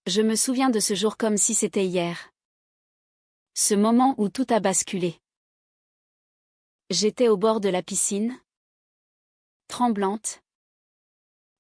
Je me souviens de ce jour comme si c'était hier. Ce moment où tout a basculé. J'étais au bord de la piscine, tremblante,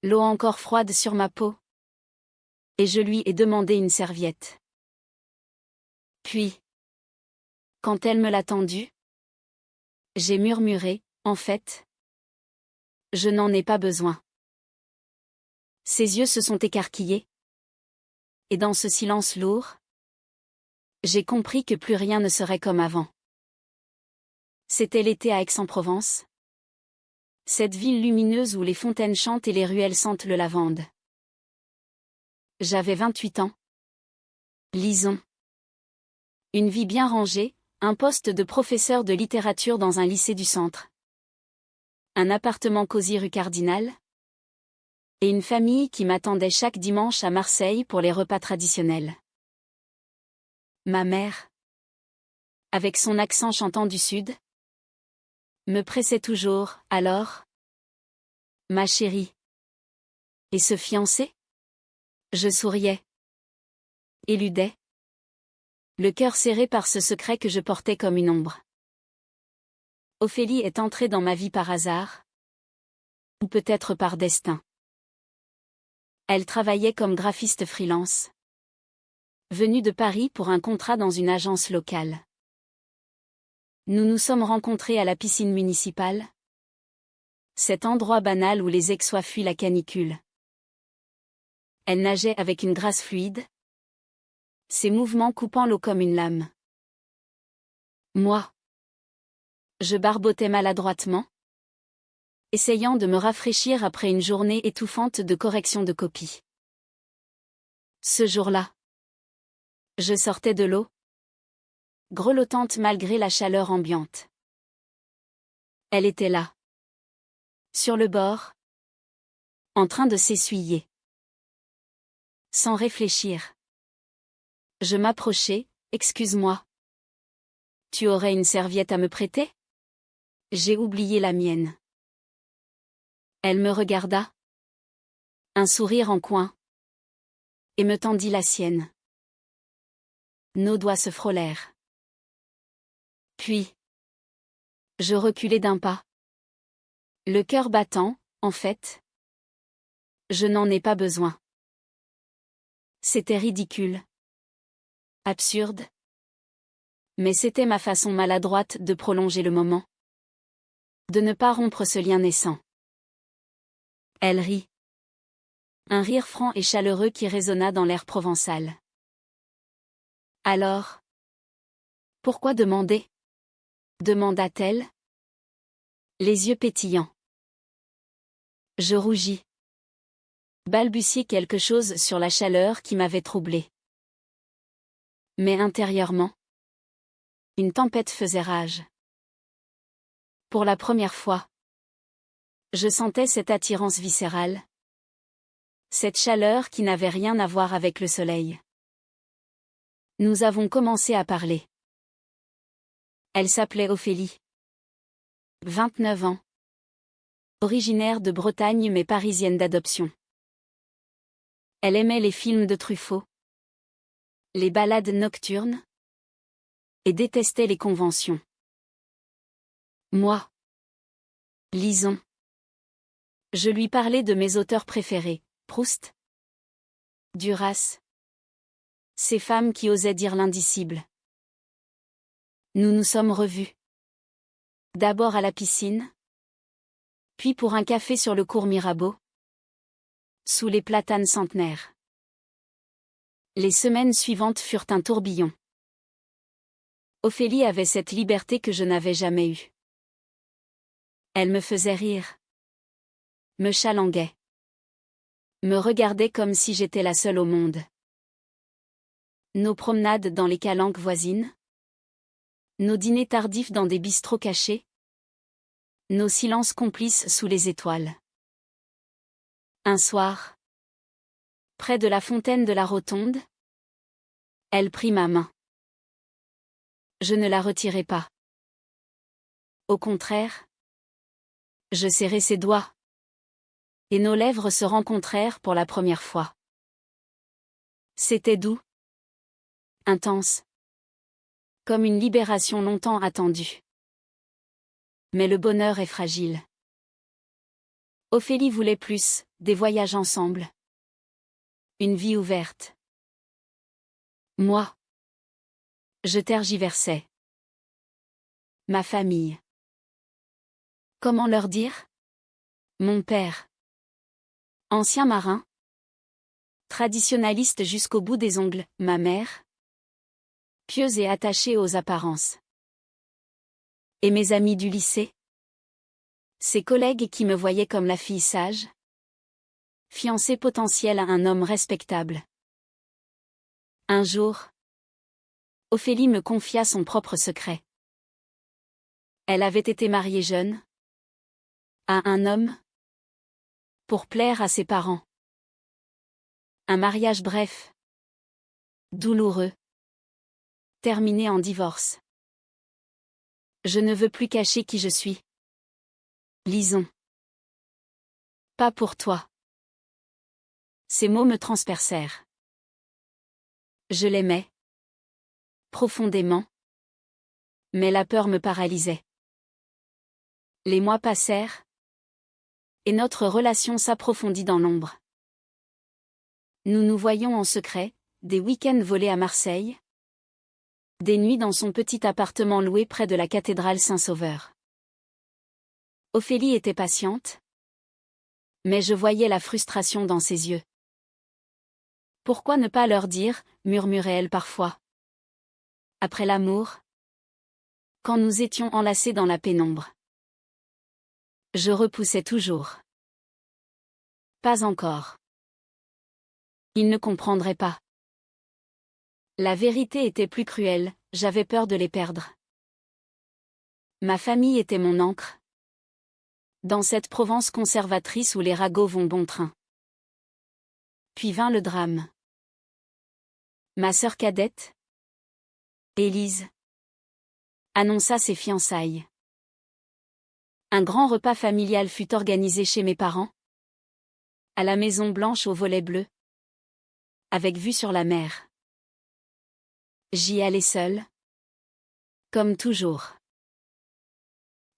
l'eau encore froide sur ma peau, et je lui ai demandé une serviette. Puis, quand elle me l'a tendue, j'ai murmuré, en fait, je n'en ai pas besoin. Ses yeux se sont écarquillés, et dans ce silence lourd, j'ai compris que plus rien ne serait comme avant. C'était l'été à Aix-en-Provence. Cette ville lumineuse où les fontaines chantent et les ruelles sentent le lavande. J'avais 28 ans. Lisons. Une vie bien rangée, un poste de professeur de littérature dans un lycée du centre. Un appartement cosy rue Cardinal. Et une famille qui m'attendait chaque dimanche à Marseille pour les repas traditionnels. Ma mère, avec son accent chantant du sud, me pressait toujours, alors, ma chérie. Et se fiancer? Je souriais. Éludais. Le cœur serré par ce secret que je portais comme une ombre. Ophélie est entrée dans ma vie par hasard. Ou peut-être par destin. Elle travaillait comme graphiste freelance. Venue de Paris pour un contrat dans une agence locale. Nous nous sommes rencontrés à la piscine municipale. Cet endroit banal où les Aixois fuient la canicule. Elle nageait avec une grâce fluide. Ses mouvements coupant l'eau comme une lame. Moi. Je barbotais maladroitement, essayant de me rafraîchir après une journée étouffante de correction de copie. Ce jour-là, je sortais de l'eau, grelottante malgré la chaleur ambiante. Elle était là, sur le bord, en train de s'essuyer. Sans réfléchir. Je m'approchai, excuse-moi. Tu aurais une serviette à me prêter? J'ai oublié la mienne. Elle me regarda. Un sourire en coin. Et me tendit la sienne. Nos doigts se frôlèrent. Puis, je reculai d'un pas. Le cœur battant, en fait. Je n'en ai pas besoin. C'était ridicule. Absurde. Mais c'était ma façon maladroite de prolonger le moment. De ne pas rompre ce lien naissant. Elle rit. Un rire franc et chaleureux qui résonna dans l'air provençal. Alors? Pourquoi demander? Demanda-t-elle. Les yeux pétillants. Je rougis. Balbutiai quelque chose sur la chaleur qui m'avait troublée. Mais intérieurement, une tempête faisait rage. Pour la première fois, je sentais cette attirance viscérale. Cette chaleur qui n'avait rien à voir avec le soleil. Nous avons commencé à parler. Elle s'appelait Ophélie. 29 ans. Originaire de Bretagne mais parisienne d'adoption. Elle aimait les films de Truffaut. Les balades nocturnes. Et détestait les conventions. Moi. Lisons. Je lui parlais de mes auteurs préférés, Proust. Duras. Ces femmes qui osaient dire l'indicible. Nous nous sommes revus. D'abord à la piscine. Puis pour un café sur le cours Mirabeau. Sous les platanes centenaires. Les semaines suivantes furent un tourbillon. Ophélie avait cette liberté que je n'avais jamais eue. Elle me faisait rire. Me chalanguait. Me regardait comme si j'étais la seule au monde. Nos promenades dans les calanques voisines. Nos dîners tardifs dans des bistrots cachés. Nos silences complices sous les étoiles. Un soir, près de la fontaine de la Rotonde, elle prit ma main. Je ne la retirai pas. Au contraire, je serrai ses doigts. Et nos lèvres se rencontrèrent pour la première fois. C'était doux. Intense. Comme une libération longtemps attendue. Mais le bonheur est fragile. Ophélie voulait plus, des voyages ensemble. Une vie ouverte. Moi. Je tergiversais. Ma famille. Comment leur dire? Mon père. Ancien marin. Traditionnaliste jusqu'au bout des ongles, ma mère. Pieuse et attachée aux apparences. Et mes amis du lycée? Ces collègues qui me voyaient comme la fille sage? Fiancée potentielle à un homme respectable. Un jour, Ophélie me confia son propre secret. Elle avait été mariée jeune. À un homme. Pour plaire à ses parents. Un mariage bref. Douloureux. Terminé en divorce. Je ne veux plus cacher qui je suis. Lisons. Pas pour toi. Ces mots me transpercèrent. Je l'aimais. Profondément. Mais la peur me paralysait. Les mois passèrent. Et notre relation s'approfondit dans l'ombre. Nous nous voyions en secret, des week-ends volés à Marseille. Des nuits dans son petit appartement loué près de la cathédrale Saint-Sauveur. Ophélie était patiente. Mais je voyais la frustration dans ses yeux. Pourquoi ne pas leur dire, murmurait-elle parfois. Après l'amour. Quand nous étions enlacés dans la pénombre. Je repoussais toujours. Pas encore. Ils ne comprendraient pas. La vérité était plus cruelle, j'avais peur de les perdre. Ma famille était mon ancre. Dans cette Provence conservatrice où les ragots vont bon train. Puis vint le drame. Ma sœur cadette, Élise, annonça ses fiançailles. Un grand repas familial fut organisé chez mes parents. À la Maison Blanche aux volets bleus. Avec vue sur la mer. J'y allais seule. Comme toujours.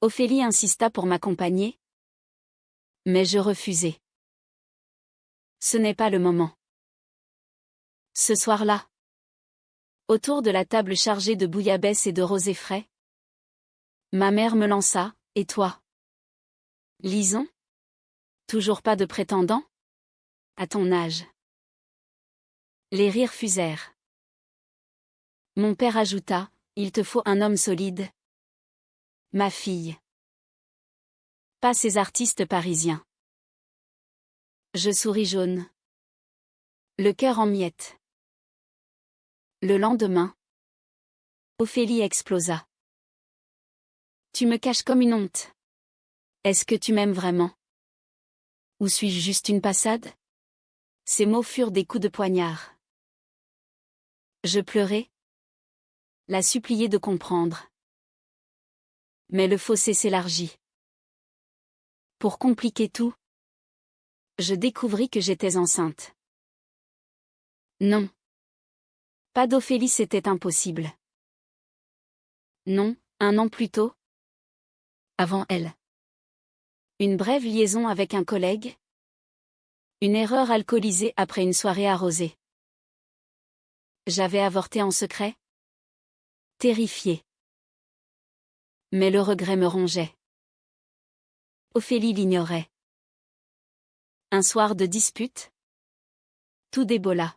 Ophélie insista pour m'accompagner. Mais je refusai. Ce n'est pas le moment. Ce soir-là. Autour de la table chargée de bouillabaisse et de rosé frais. Ma mère me lança, et toi? Lisons? Toujours pas de prétendant? À ton âge. Les rires fusèrent. Mon père ajouta, il te faut un homme solide. Ma fille. Pas ces artistes parisiens. Je souris jaune. Le cœur en miettes. Le lendemain. Ophélie explosa. Tu me caches comme une honte. Est-ce que tu m'aimes vraiment? Ou suis-je juste une passade? Ces mots furent des coups de poignard. Je pleurai. La suppliai de comprendre. Mais le fossé s'élargit. Pour compliquer tout, je découvris que j'étais enceinte. Non. Pas d'Ophélie, c'était impossible. Non, 1 an plus tôt. Avant elle. Une brève liaison avec un collègue. Une erreur alcoolisée après une soirée arrosée. J'avais avorté en secret. Terrifiée. Mais le regret me rongeait. Ophélie l'ignorait. Un soir de dispute. Tout débola.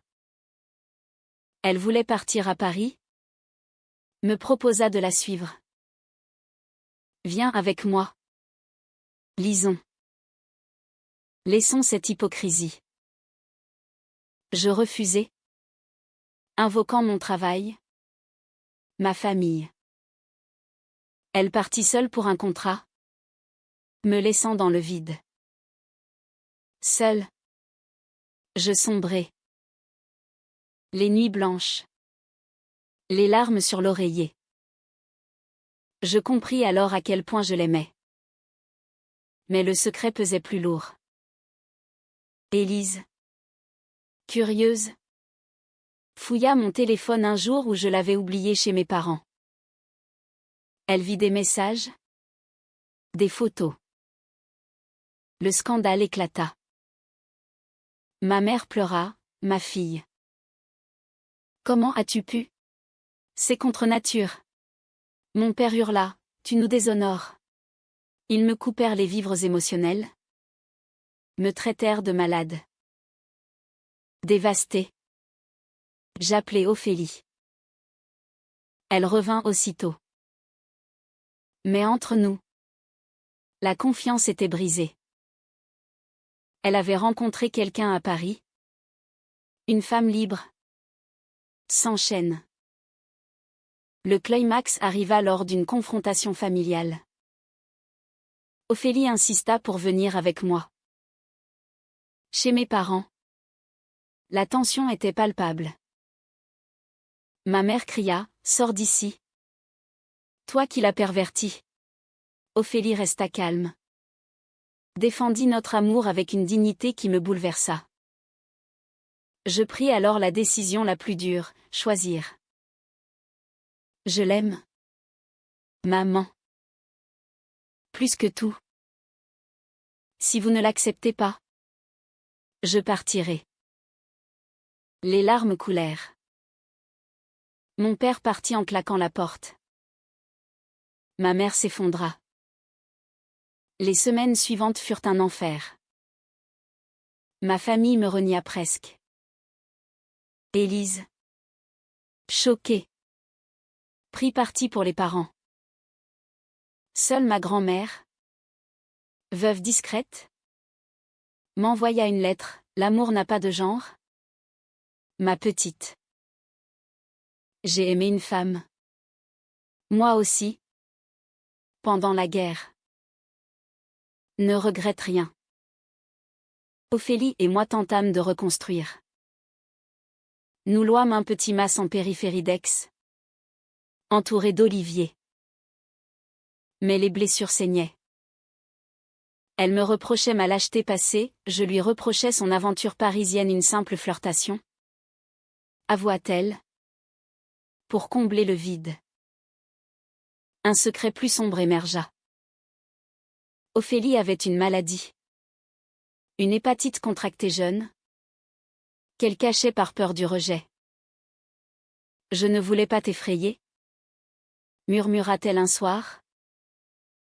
Elle voulait partir à Paris. Me proposa de la suivre. Viens avec moi. Lisons. Laissons cette hypocrisie. Je refusai. Invoquant mon travail. Ma famille. Elle partit seule pour un contrat. Me laissant dans le vide. Seule. Je sombrai. Les nuits blanches. Les larmes sur l'oreiller. Je compris alors à quel point je l'aimais. Mais le secret pesait plus lourd. Élise. Curieuse. fouilla mon téléphone un jour où je l'avais oublié chez mes parents. Elle vit des messages, des photos. Le scandale éclata. Ma mère pleura, ma fille. Comment as-tu pu? C'est contre nature. Mon père hurla, tu nous déshonores. Ils me coupèrent les vivres émotionnels. Me traitèrent de malade. Dévastée. J'appelai Ophélie. Elle revint aussitôt. Mais entre nous, la confiance était brisée. Elle avait rencontré quelqu'un à Paris. Une femme libre. Sans chaîne. Le climax arriva lors d'une confrontation familiale. Ophélie insista pour venir avec moi. Chez mes parents, la tension était palpable. Ma mère cria, sors d'ici. Toi qui l'as perverti. Ophélie resta calme. Défendit notre amour avec une dignité qui me bouleversa. Je pris alors la décision la plus dure, choisir. Je l'aime. Maman. Plus que tout. Si vous ne l'acceptez pas, je partirai. Les larmes coulèrent. Mon père partit en claquant la porte. Ma mère s'effondra. Les semaines suivantes furent un enfer. Ma famille me renia presque. Élise, choquée, prit parti pour les parents. Seule ma grand-mère, veuve discrète, m'envoya une lettre, l'amour n'a pas de genre. Ma petite. J'ai aimé une femme. Moi aussi. Pendant la guerre. Ne regrette rien. Ophélie et moi tentâmes de reconstruire. Nous louâmes un petit mas en périphérie d'Aix, entouré d'oliviers. Mais les blessures saignaient. Elle me reprochait ma lâcheté passée, je lui reprochais son aventure parisienne, une simple flirtation. Avoua-t-elle. Pour combler le vide. Un secret plus sombre émergea. Ophélie avait une maladie. Une hépatite contractée jeune, qu'elle cachait par peur du rejet. Je ne voulais pas t'effrayer, murmura-t-elle un soir,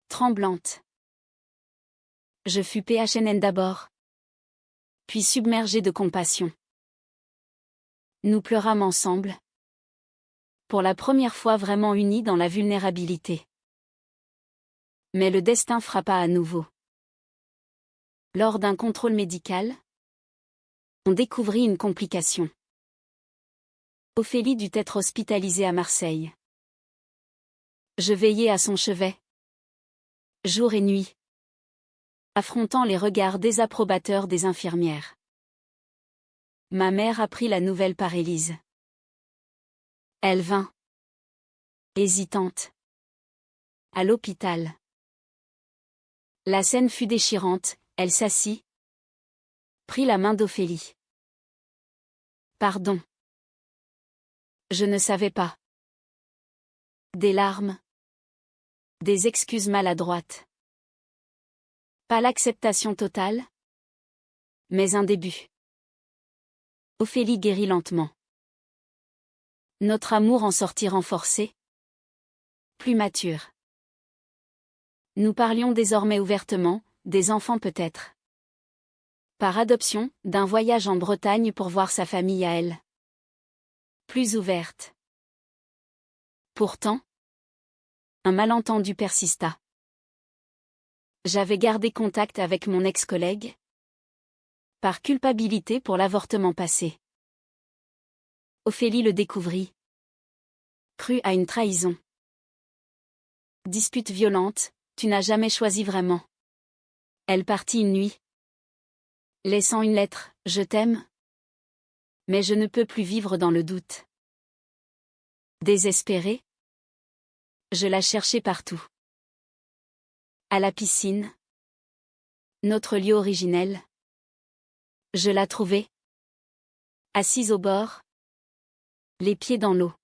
tremblante. Je fus PHNN d'abord, puis submergée de compassion. Nous pleurâmes ensemble, pour la première fois vraiment unis dans la vulnérabilité. Mais le destin frappa à nouveau. Lors d'un contrôle médical, on découvrit une complication. Ophélie dut être hospitalisée à Marseille. Je veillais à son chevet, jour et nuit, affrontant les regards désapprobateurs des infirmières. Ma mère apprit la nouvelle par Élise. Elle vint, hésitante, à l'hôpital. La scène fut déchirante, elle s'assit, prit la main d'Ophélie. Pardon. Je ne savais pas. Des larmes. Des excuses maladroites. Pas l'acceptation totale, mais un début. Ophélie guérit lentement. Notre amour en sortit renforcé, plus mature. Nous parlions désormais ouvertement, des enfants peut-être. Par adoption, d'un voyage en Bretagne pour voir sa famille à elle. Plus ouverte. Pourtant, un malentendu persista. J'avais gardé contact avec mon ex-collègue, par culpabilité pour l'avortement passé. Ophélie le découvrit. Crut à une trahison. Dispute violente, tu n'as jamais choisi vraiment. Elle partit une nuit, laissant une lettre, je t'aime. Mais je ne peux plus vivre dans le doute. Désespérée, je la cherchai partout. À la piscine, notre lieu originel. Je la trouvai, assise au bord, Les pieds dans l'eau.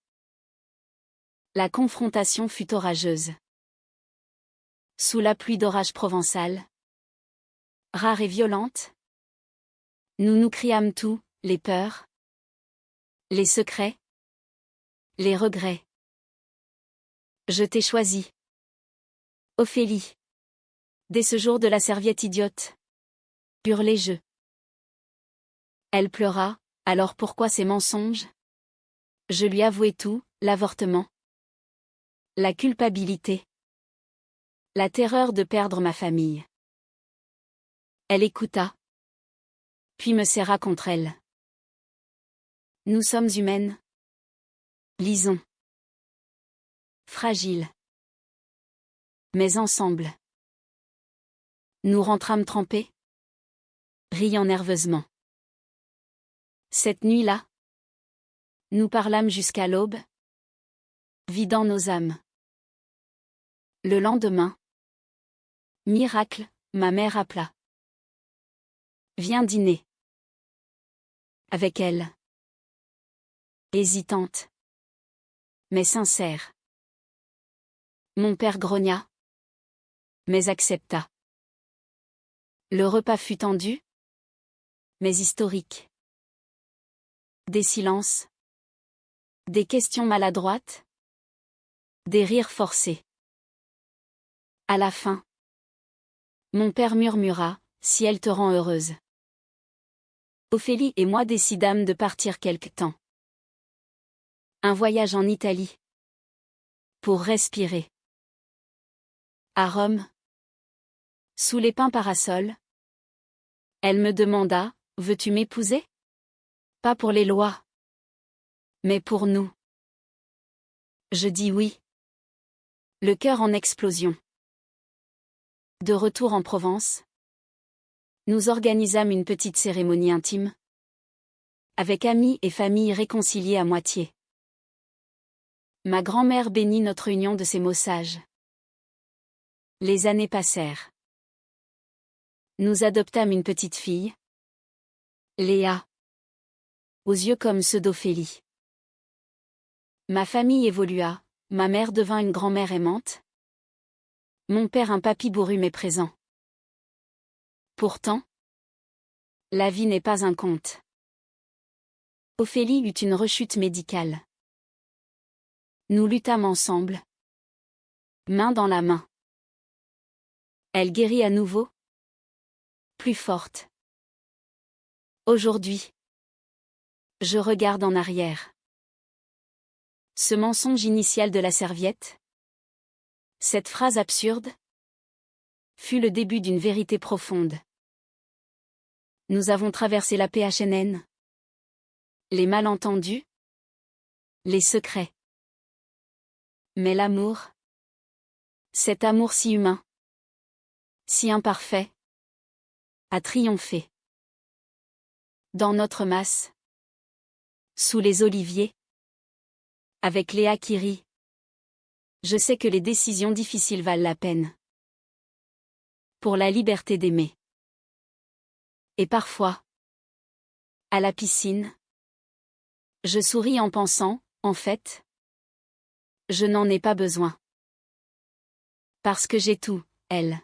La confrontation fut orageuse. Sous la pluie d'orage provençal, rare et violente, nous nous criâmes tout, les peurs, les secrets, les regrets. Je t'ai choisi. Ophélie. Dès ce jour de la serviette idiote. Hurlai-je. Elle pleura, alors pourquoi ces mensonges? Je lui avouai tout, l'avortement, la culpabilité, la terreur de perdre ma famille. Elle écouta, puis me serra contre elle. Nous sommes humaines. Lisons. Fragiles. Mais ensemble. Nous rentrâmes trempés, riant nerveusement. Cette nuit-là, nous parlâmes jusqu'à l'aube, vidant nos âmes. Le lendemain, miracle, ma mère appela. Viens dîner. Avec elle. Hésitante. Mais sincère. Mon père grogna. Mais accepta. Le repas fut tendu. Mais historique. Des silences. Des questions maladroites. Des rires forcés. À la fin, mon père murmura, si elle te rend heureuse. Ophélie et moi décidâmes de partir quelque temps. Un voyage en Italie. Pour respirer. À Rome. Sous les pins parasols. Elle me demanda, veux-tu m'épouser? Pas pour les lois. Mais pour nous. Je dis oui. Le cœur en explosion. De retour en Provence, nous organisâmes une petite cérémonie intime. Avec amis et famille réconciliés à moitié. Ma grand-mère bénit notre union de ses mots sages. Les années passèrent. Nous adoptâmes une petite fille. Léa. Aux yeux comme ceux d'Ophélie. Ma famille évolua, ma mère devint une grand-mère aimante. Mon père un papy bourru mais présent. Pourtant, la vie n'est pas un conte. Ophélie eut une rechute médicale. Nous luttâmes ensemble. Main dans la main. Elle guérit à nouveau. Plus forte. Aujourd'hui, je regarde en arrière. Ce mensonge initial de la serviette, cette phrase absurde, fut le début d'une vérité profonde. Nous avons traversé la PHNN. Les malentendus. Les secrets. Mais l'amour. Cet amour si humain. Si imparfait. A triomphé. Dans notre masse. Sous les oliviers. Avec Léa qui rit. Je sais que les décisions difficiles valent la peine. Pour la liberté d'aimer. Et parfois. À la piscine. Je souris en pensant, en fait. Je n'en ai pas besoin. Parce que j'ai tout, elle.